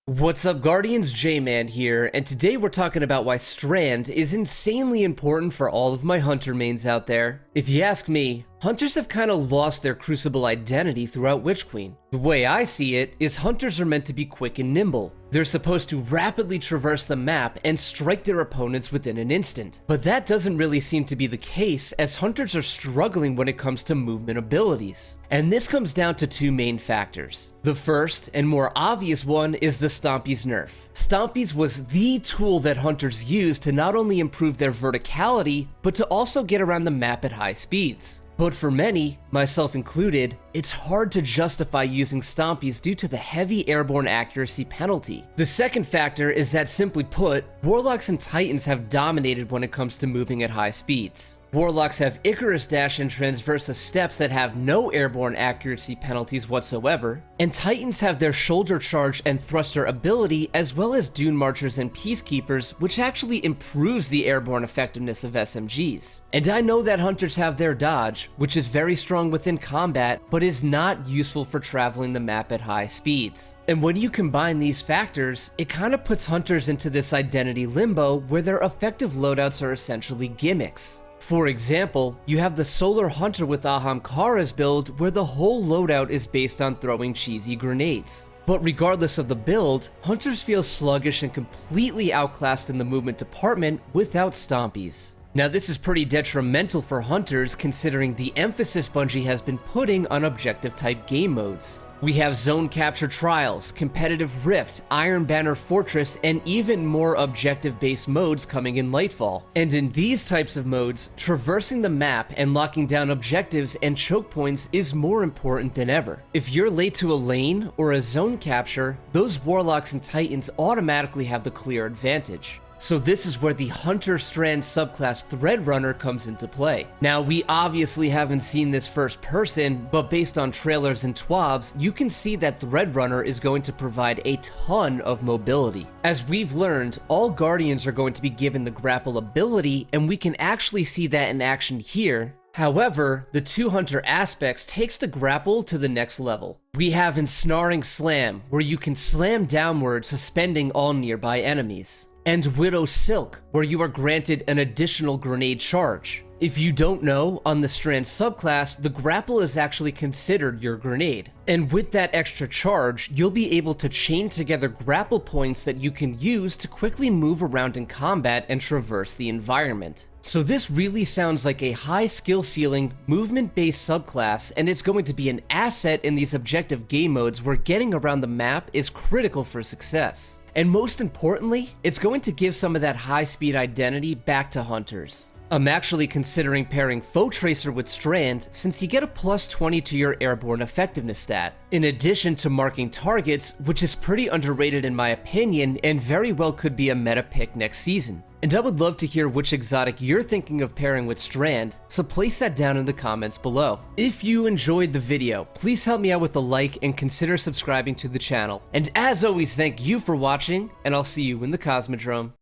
What's up, Guardians? J-Man here, and today we're talking about why Strand is insanely important for all of my hunter mains out there. If you ask me, hunters have kind of lost their crucible identity throughout Witch Queen. The way I see it is hunters are meant to be quick and nimble. They're supposed to rapidly traverse the map and strike their opponents within an instant. But that doesn't really seem to be the case, as hunters are struggling when it comes to movement abilities. And this comes down to two main factors. The first and more obvious one is the Stompy's nerf. Stompy's was the tool that hunters used to not only improve their verticality, but to also get around the map at high speeds. But for many, myself included, it's hard to justify using Stompies due to the heavy airborne accuracy penalty. The second factor is that, simply put, Warlocks and Titans have dominated when it comes to moving at high speeds. Warlocks have Icarus Dash and Transversa steps that have no airborne accuracy penalties whatsoever, and Titans have their Shoulder Charge and Thruster ability, as well as Dune Marchers and Peacekeepers, which actually improves the airborne effectiveness of SMGs. And I know that hunters have their Dodge, which is very strong within combat, but is not useful for traveling the map at high speeds. And when you combine these factors, it kind of puts hunters into this identity limbo where their effective loadouts are essentially gimmicks. For example, you have the Solar Hunter with Ahamkara's build, where the whole loadout is based on throwing cheesy grenades. But regardless of the build, hunters feel sluggish and completely outclassed in the movement department without Stompies. Now, this is pretty detrimental for hunters considering the emphasis Bungie has been putting on objective type game modes. We have Zone Capture Trials, Competitive Rift, Iron Banner Fortress, and even more objective-based modes coming in Lightfall. And in these types of modes, traversing the map and locking down objectives and choke points is more important than ever. If you're late to a lane or a zone capture, those Warlocks and Titans automatically have the clear advantage. So this is where the Hunter Strand subclass Threadrunner comes into play. Now, we obviously haven't seen this first person, but based on trailers and TWABs, you can see that Threadrunner is going to provide a ton of mobility. As we've learned, all Guardians are going to be given the grapple ability, and we can actually see that in action here. However, the two hunter aspects takes the grapple to the next level. We have Ensnaring Slam, where you can slam downward, suspending all nearby enemies. And Widow Silk, where you are granted an additional grenade charge. If you don't know, on the Strand subclass, the grapple is actually considered your grenade. And with that extra charge, you'll be able to chain together grapple points that you can use to quickly move around in combat and traverse the environment. So this really sounds like a high skill ceiling, movement-based subclass, and it's going to be an asset in these objective game modes where getting around the map is critical for success. And most importantly, it's going to give some of that high-speed identity back to hunters. I'm actually considering pairing Foe Tracer with Strand, since you get a plus 20 to your airborne effectiveness stat, in addition to marking targets, which is pretty underrated in my opinion and very well could be a meta pick next season. And I would love to hear which exotic you're thinking of pairing with Strand, so place that down in the comments below. If you enjoyed the video, please help me out with a like and consider subscribing to the channel. And as always, thank you for watching, and I'll see you in the Cosmodrome.